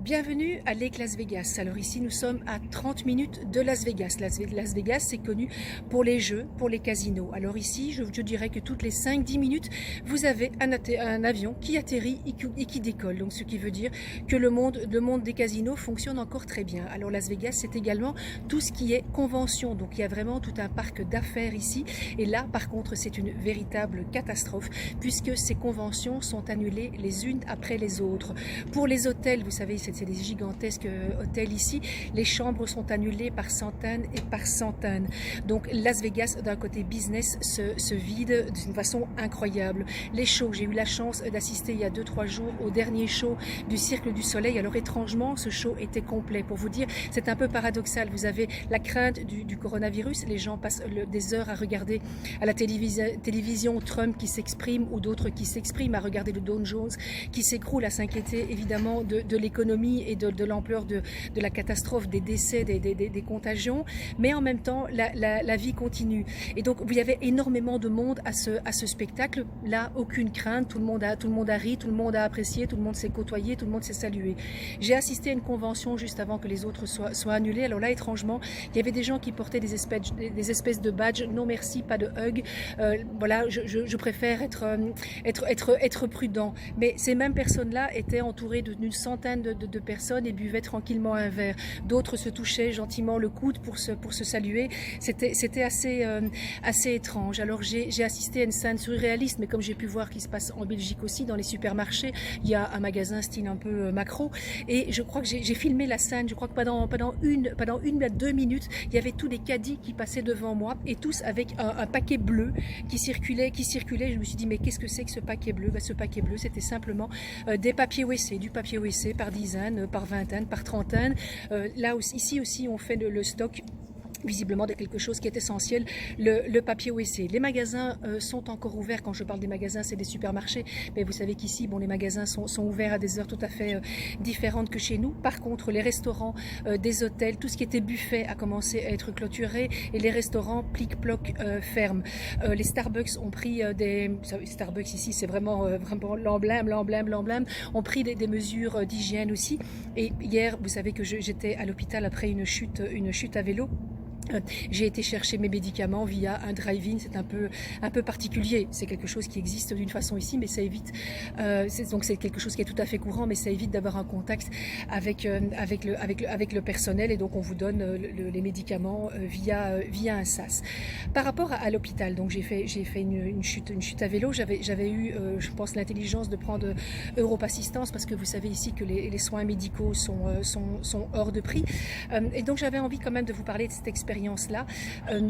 Bienvenue à Lake Las Vegas. Alors ici nous sommes à 30 minutes de Las Vegas. Las Vegas c'est connu pour les jeux, pour les casinos. Alors ici je dirais que toutes les 5-10 minutes vous avez un avion qui atterrit et qui décolle. Donc ce qui veut dire que le monde des casinos fonctionne encore très bien. Alors Las Vegas c'est également tout ce qui est convention. Donc il y a vraiment tout un parc d'affaires ici. Et là par contre c'est une véritable catastrophe puisque ces conventions sont annulées les unes après les autres. Pour les hôtels, vous savez, c'est des gigantesques hôtels ici. Les chambres sont annulées par centaines et par centaines. Donc Las Vegas, d'un côté business, se vide d'une façon incroyable. Les shows, j'ai eu la chance d'assister il y a 2-3 jours au dernier show du Cirque du Soleil. Alors étrangement, ce show était complet. Pour vous dire, c'est un peu paradoxal. Vous avez la crainte du coronavirus. Les gens passent des heures à regarder à la télévision Trump qui s'exprime ou d'autres qui s'expriment, à regarder le Dow Jones qui s'écroule, à s'inquiéter évidemment de l'économie et de l'ampleur de la catastrophe, des décès, des contagions, mais en même temps la vie continue. Et donc il y avait énormément de monde à ce spectacle. Là, aucune crainte, tout le monde a ri, tout le monde a apprécié, tout le monde s'est côtoyé, tout le monde s'est salué. J'ai assisté à une convention juste avant que les autres soient annulées. Alors là, étrangement, il y avait des gens qui portaient des espèces de badges. Non merci, pas de hug. Voilà, je préfère être prudent. Mais ces mêmes personnes-là étaient entourées d'une centaine de personnes et buvaient tranquillement un verre. D'autres se touchaient gentiment le coude pour se saluer. C'était assez étrange. Alors j'ai assisté à une scène surréaliste, mais comme j'ai pu voir qu'il se passe en Belgique aussi, dans les supermarchés, il y a un magasin style un peu macro, et je crois que j'ai filmé la scène. Je crois que pendant une à 2 minutes, il y avait tous des caddies qui passaient devant moi, et tous avec un paquet bleu qui circulait. Je me suis dit, mais qu'est-ce que c'est que ce paquet bleu? Ce paquet bleu, c'était simplement des papiers WC, du papier WC par dizaines, par vingtaines, par trentaines. Ici aussi, on fait le stock visiblement de quelque chose qui est essentiel, le papier WC. Les magasins sont encore ouverts. Quand je parle des magasins, c'est des supermarchés, mais vous savez qu'ici, bon, les magasins sont ouverts à des heures tout à fait différentes que chez nous. Par contre, les restaurants, des hôtels, tout ce qui était buffet a commencé à être clôturé, et les restaurants plic-ploc ferment. Les Starbucks ont pris Starbucks ici, c'est vraiment l'emblème, ont pris des mesures d'hygiène aussi. Et hier, vous savez que j'étais à l'hôpital après une chute à vélo. J'ai été chercher mes médicaments via un drive-in. C'est un peu particulier. C'est quelque chose qui existe d'une façon ici, mais ça évite. Donc c'est quelque chose qui est tout à fait courant, mais ça évite d'avoir un contact avec le personnel, et donc on vous donne les médicaments via un sas. Par rapport à l'hôpital, donc j'ai fait une chute à vélo. J'avais eu, je pense, l'intelligence de prendre Europe Assistance, parce que vous savez ici que les soins médicaux sont hors de prix, et donc j'avais envie quand même de vous parler de cette expérience là.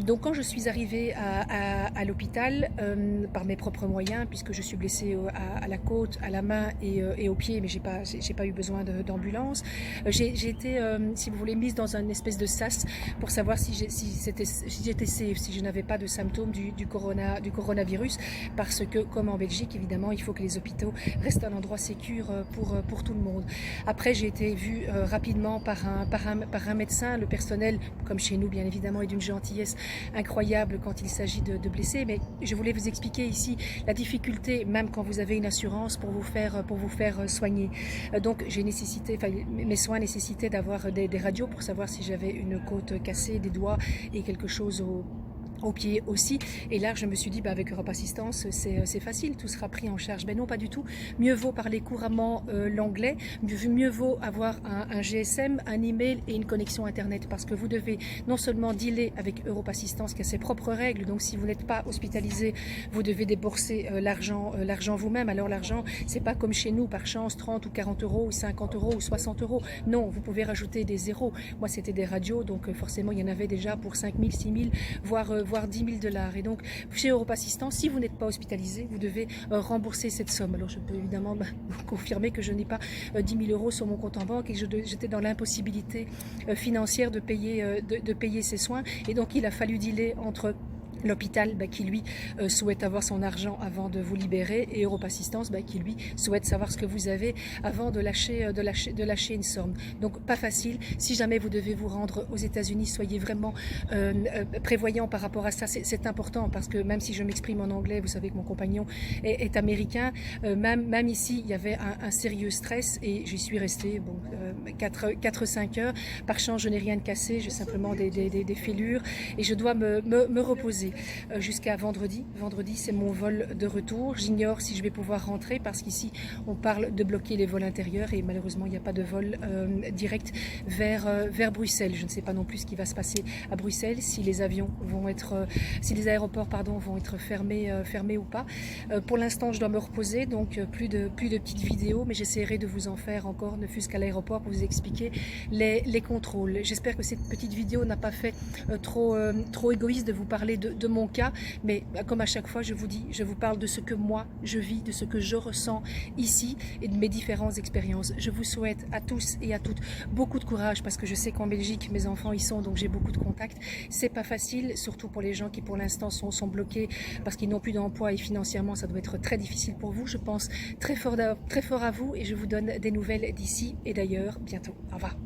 Donc quand je suis arrivée à l'hôpital par mes propres moyens, puisque je suis blessée à la côte, à la main et aux pieds, mais j'ai pas eu besoin d'ambulance. J'ai été, si vous voulez, mise dans une espèce de sas pour savoir si j'étais safe, si je n'avais pas de symptômes du coronavirus, parce que comme en Belgique, évidemment, il faut que les hôpitaux restent un endroit sécure pour tout le monde. Après, j'ai été vue rapidement par un médecin. Le personnel, comme chez nous bien évidemment, et d'une gentillesse incroyable quand il s'agit de blessés. Mais je voulais vous expliquer ici la difficulté, même quand vous avez une assurance, pour vous faire soigner. Donc mes soins nécessitaient d'avoir des radios pour savoir si j'avais une côte cassée, des doigts et quelque chose au pied aussi. Et là je me suis dit, avec Europe Assistance c'est facile, tout sera pris en charge. Mais non, pas du tout. Mieux vaut parler couramment l'anglais, mieux vaut avoir un GSM, un email et une connexion internet, parce que vous devez non seulement dealer avec Europe Assistance qui a ses propres règles. Donc si vous n'êtes pas hospitalisé, vous devez débourser l'argent vous-même. Alors l'argent, c'est pas comme chez nous par chance 30 ou 40 euros ou 50 euros ou 60 euros. Non, vous pouvez rajouter des zéros. Moi c'était des radios, donc forcément il y en avait déjà pour 5 000, 6 000, voire 10 000 $. Et donc, chez Europe Assistance, si vous n'êtes pas hospitalisé, vous devez rembourser cette somme. Alors, je peux évidemment vous confirmer que je n'ai pas 10 000 euros sur mon compte en banque, et que j'étais dans l'impossibilité financière de payer ces soins. Et donc, il a fallu dealer entre l'hôpital qui lui souhaite avoir son argent avant de vous libérer, et Europe Assistance qui lui souhaite savoir ce que vous avez avant de lâcher une somme. Donc pas facile. Si jamais vous devez vous rendre aux États-Unis, soyez vraiment prévoyant par rapport à ça. C'est important, parce que même si je m'exprime en anglais, vous savez que mon compagnon est américain, même ici il y avait un sérieux stress, et j'y suis restée 4-5 heures. Par chance je n'ai rien de cassé, j'ai simplement des fêlures, et je dois me reposer jusqu'à vendredi. Vendredi, c'est mon vol de retour. J'ignore si je vais pouvoir rentrer, parce qu'ici, on parle de bloquer les vols intérieurs, et malheureusement, il n'y a pas de vol direct vers Bruxelles. Je ne sais pas non plus ce qui va se passer à Bruxelles, si les avions vont être, si les aéroports vont être fermés ou pas. Pour l'instant, je dois me reposer, donc plus de petites vidéos, mais j'essaierai de vous en faire encore, ne fût-ce qu'à l'aéroport, pour vous expliquer les contrôles. J'espère que cette petite vidéo n'a pas fait trop égoïste de vous parler de mon cas, mais comme à chaque fois je vous dis, je vous parle de ce que moi je vis, de ce que je ressens ici, et de mes différentes expériences. Je vous souhaite à tous et à toutes beaucoup de courage, parce que je sais qu'en Belgique mes enfants y sont, donc j'ai beaucoup de contacts. C'est pas facile, surtout pour les gens qui pour l'instant sont bloqués parce qu'ils n'ont plus d'emploi, et financièrement ça doit être très difficile pour vous. Je pense très fort à vous, et je vous donne des nouvelles d'ici et d'ailleurs bientôt. Au revoir.